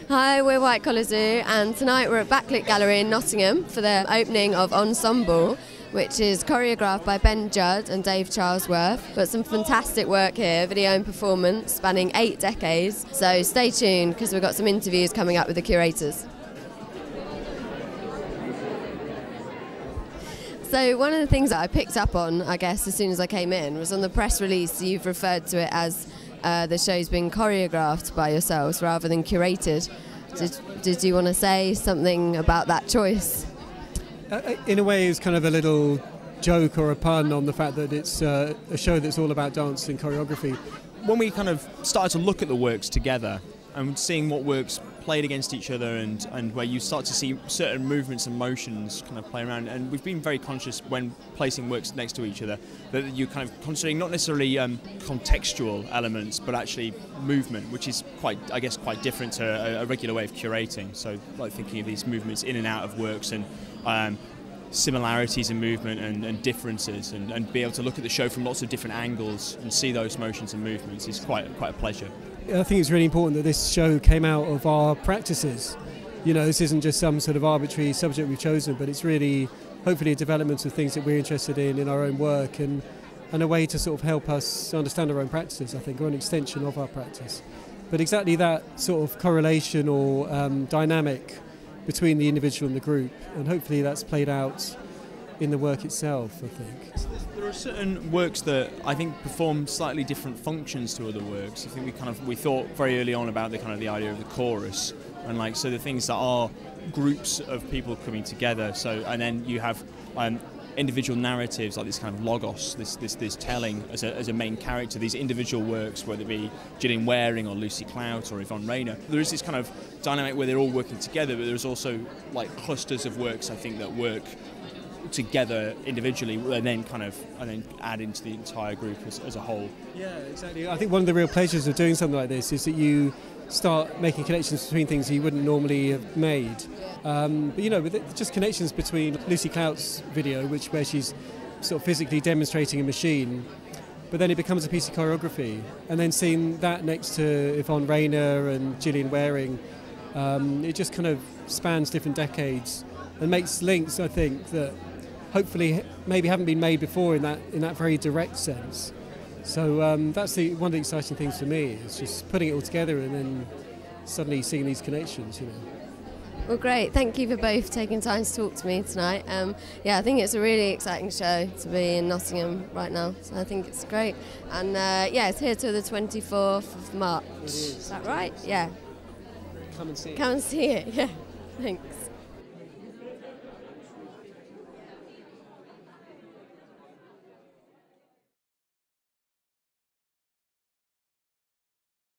Hi, we're White Collar Zoo, and tonight we're at Backlit Gallery in Nottingham for the opening of Ensemble, which is choreographed by Judd and Dave Charlesworth. Got some fantastic work here, video and performance, spanning 8 decades. So stay tuned, because we've got some interviews coming up with the curators. So one of the things that I picked up on, I guess, as soon as I came in, was on the press release you've referred to it as the show's been choreographed by yourselves rather than curated. Did you want to say something about that choice? In a way, it's kind of a little joke or a pun on the fact that it's a show that's all about dance and choreography. When we kind of started to look at the works together and seeing what works played against each other and where you start to see certain movements and motions kind of play around, and we've been very conscious when placing works next to each other that you're kind of considering not necessarily contextual elements but actually movement, which is quite different to a regular way of curating. So like thinking of these movements in and out of works and similarities in movement and differences, and be able to look at the show from lots of different angles and see those motions and movements is quite a pleasure. I think it's really important that this show came out of our practices. You know, this isn't just some sort of arbitrary subject we've chosen, but it's really, hopefully, a development of things that we're interested in our own work, and a way to sort of help us understand our own practices, I think, or an extension of our practice. But exactly that sort of correlation or dynamic between the individual and the group, and hopefully that's played out in the work itself, I think. There are certain works that I think perform slightly different functions to other works. I think we thought very early on about the idea of the chorus, and so the things that are groups of people coming together. So, and then you have individual narratives, like this kind of logos, this telling as a main character. These individual works, whether it be Gillian Waring or Lucy Clout or Yvonne Rayner, there is this kind of dynamic where they're all working together, but there's also like clusters of works, I think, that work together individually and then add into the entire group as a whole. Yeah, exactly. I think one of the real pleasures of doing something like this is that you start making connections between things you wouldn't normally have made. But you know, with just connections between Lucy Clout's video, where she's sort of physically demonstrating a machine, but then it becomes a piece of choreography, and then seeing that next to Yvonne Rayner and Gillian Waring, it just kind of spans different decades and makes links, I think, that hopefully maybe haven't been made before in that very direct sense. So that's one of the exciting things for me, is just putting it all together and then suddenly seeing these connections, you know. Well, great. Thank you for both taking time to talk to me tonight. Yeah, I think it's a really exciting show to be in Nottingham right now, so I think it's great. And yeah, it's here till the 24th of March. Is that right? Yeah. Come and see it. Come and see it, yeah. Thanks.